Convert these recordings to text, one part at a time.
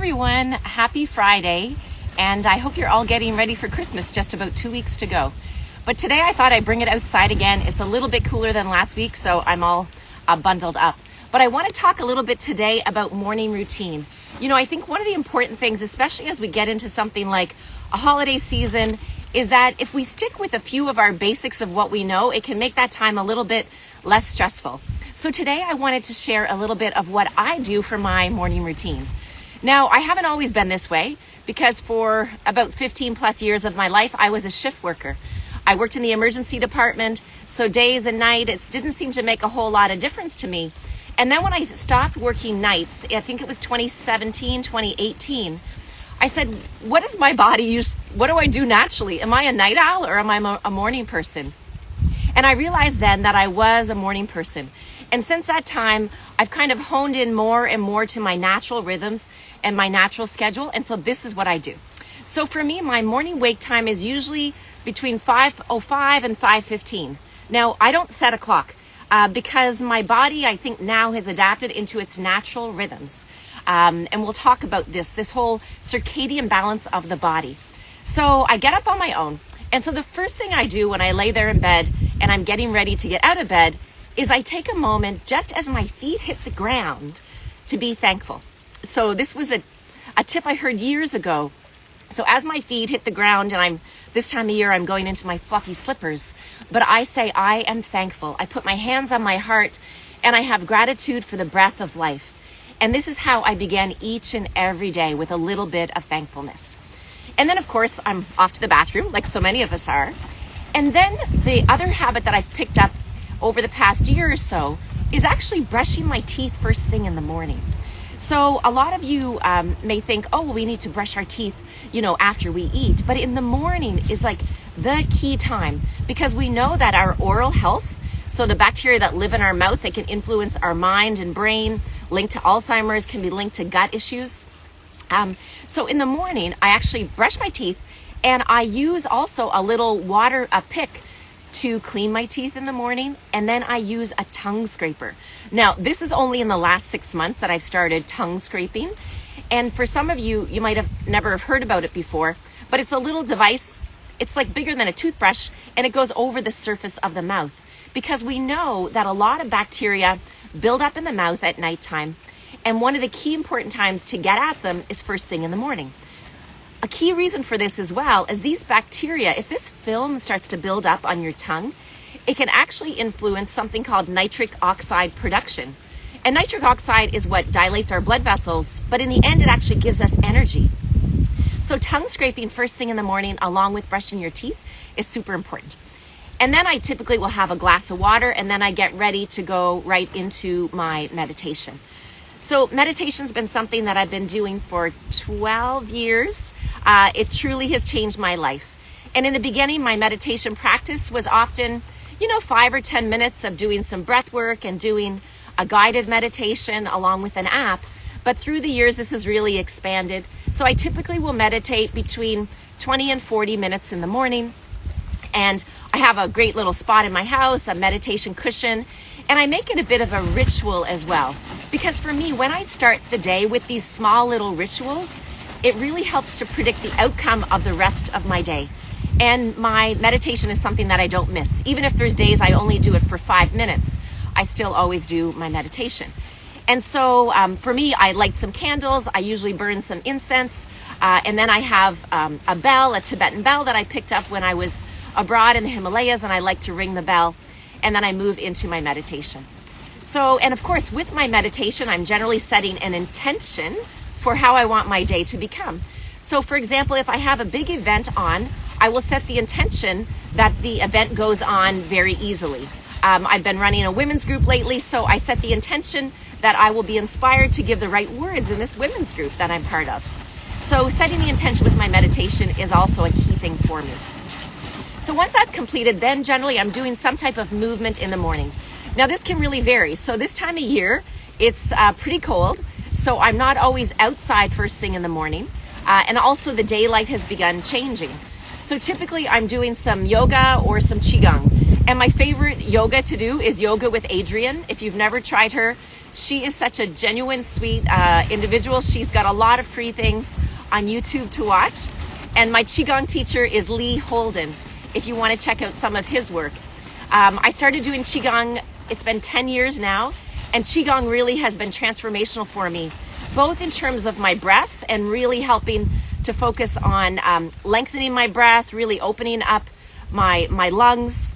everyone, happy Friday, and I hope you're all getting ready for Christmas, just about 2 weeks to go. But today I thought I'd bring it outside again. It's a little bit cooler than last week, so I'm all bundled up. But I want to talk a little bit today about morning routine. You know, I think one of the important things, especially as we get into something like a holiday season, is that if we stick with a few of our basics of what we know, it can make that time a little bit less stressful. So today I wanted to share a little bit of what I do for my morning routine. Now, I haven't always been this way because for about 15 plus years of my life, I was a shift worker. I worked in the emergency department, so days and night, it didn't seem to make a whole lot of difference to me. And then when I stopped working nights, I think it was 2017, 2018, I said, what does my body use? What do I do naturally? Am I a night owl or am I a morning person? And I realized then that I was a morning person. And since that time, I've kind of honed in more and more to my natural rhythms and my natural schedule. And so this is what I do. So for me, my morning wake time is usually between 5:05 and 5:15. Now, I don't set a clock because my body, I think now has adapted into its natural rhythms. And we'll talk about this whole circadian balance of the body. So I get up on my own. And so the first thing I do when I lay there in bed and I'm getting ready to get out of bed is I take a moment just as my feet hit the ground to be thankful. So this was a tip I heard years ago. So as my feet hit the ground, and this time of year I'm going into my fluffy slippers, but I say I am thankful. I put my hands on my heart and I have gratitude for the breath of life. And this is how I began each and every day, with a little bit of thankfulness. And then of course I'm off to the bathroom, like so many of us are. And then the other habit that I've picked up over the past year or so is actually brushing my teeth first thing in the morning. So a lot of you may think, oh, well, we need to brush our teeth, after we eat. But in the morning is like the key time, because we know that our oral health, so the bacteria that live in our mouth, they can influence our mind and brain, linked to Alzheimer's, can be linked to gut issues. So in the morning, I actually brush my teeth, and I use also a little water, a pick, to clean my teeth in the morning, and then I use a tongue scraper. Now, this is only in the last 6 months that I've started tongue scraping. And for some of you, you might have never heard about it before, but it's a little device. It's like bigger than a toothbrush, and it goes over the surface of the mouth, because we know that a lot of bacteria build up in the mouth at nighttime. And one of the key important times to get at them is first thing in the morning. A key reason for this as well is these bacteria, if this film starts to build up on your tongue, it can actually influence something called nitric oxide production. And nitric oxide is what dilates our blood vessels, but in the end, it actually gives us energy. So tongue scraping first thing in the morning, along with brushing your teeth, is super important. And then I typically will have a glass of water, and then I get ready to go right into my meditation. So meditation's been something that I've been doing for 12 years. It truly has changed my life. And in the beginning, my meditation practice was often, 5 or 10 minutes of doing some breath work and doing a guided meditation along with an app. But through the years, this has really expanded. So I typically will meditate between 20 and 40 minutes in the morning. And I have a great little spot in my house, a meditation cushion, and I make it a bit of a ritual as well. Because for me, when I start the day with these small little rituals, it really helps to predict the outcome of the rest of my day. And my meditation is something that I don't miss. Even if there's days I only do it for 5 minutes, I still always do my meditation. And so for me, I light some candles. I usually burn some incense. And then I have a bell, a Tibetan bell that I picked up when I was abroad in the Himalayas, and I like to ring the bell, and then I move into my meditation. So, and of course, with my meditation, I'm generally setting an intention for how I want my day to become. So for example, if I have a big event on, I will set the intention that the event goes on very easily. I've been running a women's group lately, so I set the intention that I will be inspired to give the right words in this women's group that I'm part of. So setting the intention with my meditation is also a key thing for me. So once that's completed, then generally I'm doing some type of movement in the morning. Now this can really vary. So this time of year, it's pretty cold. So I'm not always outside first thing in the morning. And also the daylight has begun changing. So typically I'm doing some yoga or some qigong. And my favorite yoga to do is yoga with Adriene. If you've never tried her, She is such a genuine, sweet individual. She's got a lot of free things on YouTube to watch. And my Qigong teacher is Lee Holden, if you want to check out some of his work. I started doing Qigong, it's been 10 years now, and Qigong really has been transformational for me, both in terms of my breath and really helping to focus on lengthening my breath, really opening up my lungs,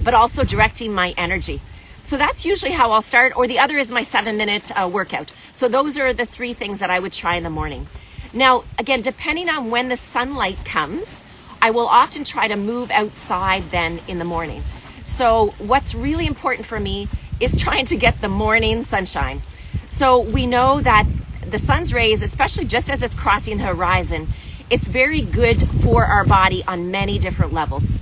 but also directing my energy. So that's usually how I'll start, or the other is my 7-minute workout. So those are the three things that I would try in the morning. Now, again, depending on when the sunlight comes, I will often try to move outside then in the morning. So what's really important for me is trying to get the morning sunshine. So we know that the sun's rays, especially just as it's crossing the horizon, it's very good for our body on many different levels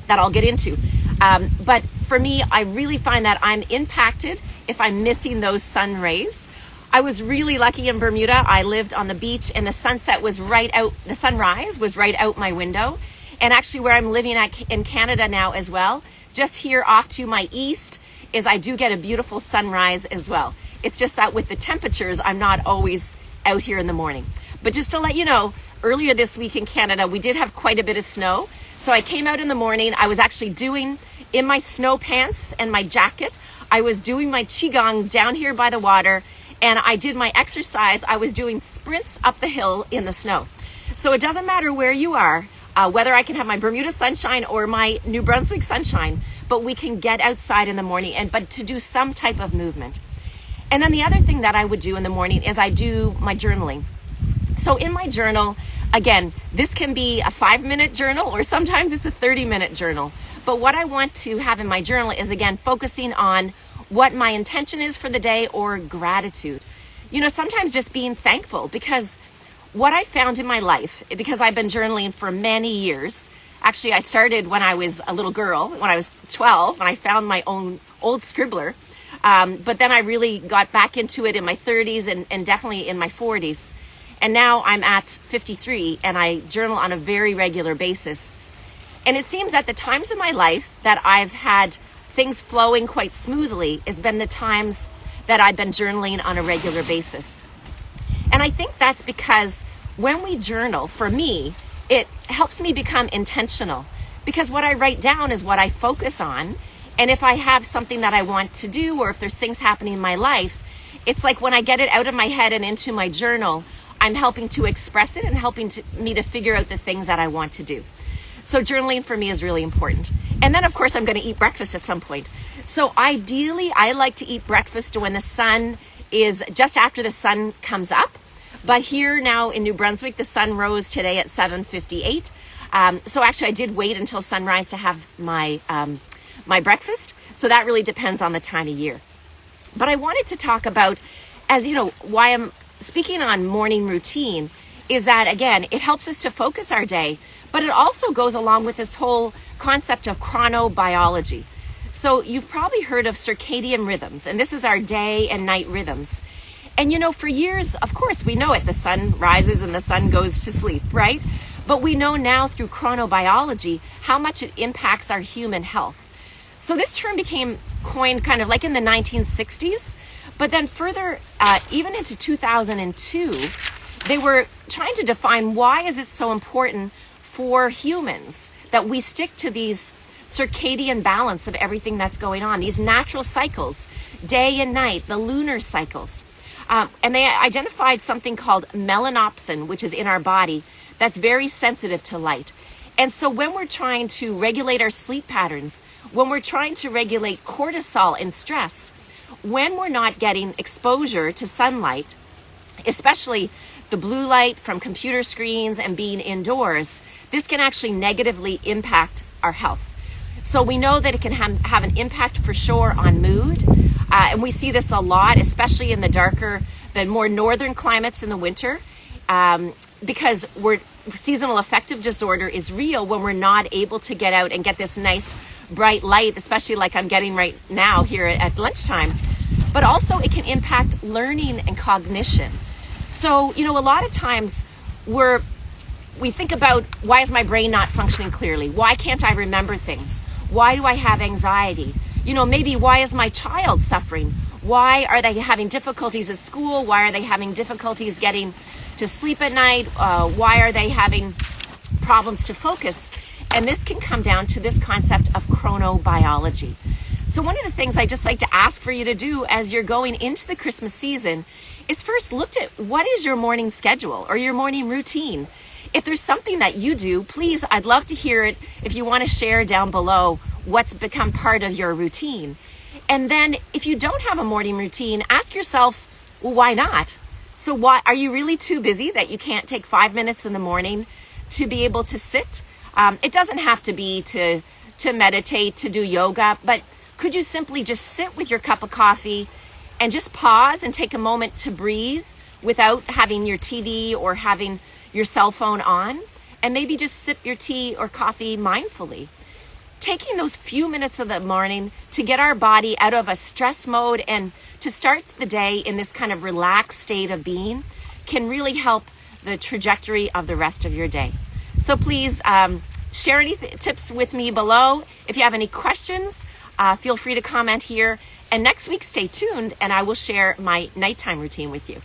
that I'll get into. But for me, I really find that I'm impacted if I'm missing those sun rays. I was really lucky in Bermuda. I lived on the beach and the sunset was right out, the sunrise was right out my window. And actually where I'm living in Canada now as well, just here off to my east is I do get a beautiful sunrise as well. It's just that with the temperatures, I'm not always out here in the morning. But just to let you know, earlier this week in Canada, we did have quite a bit of snow. So I came out in the morning, I was actually doing, in my snow pants and my jacket, I was doing my Qigong down here by the water, and I did my exercise. I was doing sprints up the hill in the snow. So it doesn't matter where you are, whether I can have my Bermuda sunshine or my New Brunswick sunshine, but we can get outside in the morning, but to do some type of movement. And then the other thing that I would do in the morning is I do my journaling. So in my journal, again, this can be a 5-minute journal or sometimes it's a 30-minute journal. But what I want to have in my journal is, again, focusing on what my intention is for the day or gratitude. You know, sometimes just being thankful, because what I found in my life, because I've been journaling for many years, actually I started when I was a little girl, when I was 12, and I found my own old scribbler. But then I really got back into it in my 30s and definitely in my 40s. And now I'm at 53 and I journal on a very regular basis. And it seems that the times in my life that I've had things flowing quite smoothly has been the times that I've been journaling on a regular basis. And I think that's because when we journal, for me, it helps me become intentional, because what I write down is what I focus on. And if I have something that I want to do, or if there's things happening in my life, it's like when I get it out of my head and into my journal, I'm helping to express it and helping me to figure out the things that I want to do. So journaling for me is really important. And then, of course, I'm going to eat breakfast at some point. So ideally, I like to eat breakfast when the sun is just after the sun comes up. But here now in New Brunswick, the sun rose today at 7:58. So actually, I did wait until sunrise to have my breakfast. So that really depends on the time of year. But I wanted to talk about, as you know, why I'm speaking on morning routine is that, again, it helps us to focus our day, but it also goes along with this whole concept of chronobiology. So you've probably heard of circadian rhythms, and this is our day and night rhythms. And you know, for years, of course, we know it. The sun rises and the sun goes to sleep, right? But we know now through chronobiology how much it impacts our human health. So this term became coined kind of like in the 1960s, but then further, even into 2002, they were trying to define why is it so important for humans that we stick to these circadian balance of everything that's going on, these natural cycles, day and night, the lunar cycles. And they identified something called melanopsin, which is in our body, that's very sensitive to light. And so when we're trying to regulate our sleep patterns, when we're trying to regulate cortisol and stress, when we're not getting exposure to sunlight, especially the blue light from computer screens and being indoors, this can actually negatively impact our health. So we know that it can have an impact for sure on mood. And we see this a lot, especially in the more northern climates in the winter, because seasonal affective disorder is real when we're not able to get out and get this nice bright light, especially like I'm getting right now here at lunchtime. But also it can impact learning and cognition. So, you know, a lot of times we think about, why is my brain not functioning clearly? Why can't I remember things? Why do I have anxiety? You know, maybe why is my child suffering? Why are they having difficulties at school? Why are they having difficulties getting to sleep at night? Why are they having problems to focus? And this can come down to this concept of chronobiology. So one of the things I just like to ask for you to do as you're going into the Christmas season is first look at what is your morning schedule or your morning routine. If there's something that you do, please, I'd love to hear it if you want to share down below what's become part of your routine. And then if you don't have a morning routine, ask yourself, well, why not? So why are you really too busy that you can't take 5 minutes in the morning to be able to sit? It doesn't have to be to meditate, to do yoga, but could you simply just sit with your cup of coffee and just pause and take a moment to breathe without having your TV or having your cell phone on? And maybe just sip your tea or coffee mindfully. Taking those few minutes of the morning to get our body out of a stress mode and to start the day in this kind of relaxed state of being can really help the trajectory of the rest of your day. So please share any tips with me below. If you have any questions, feel free to comment here. And next week, stay tuned and I will share my nighttime routine with you.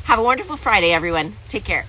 Have a wonderful Friday, everyone. Take care.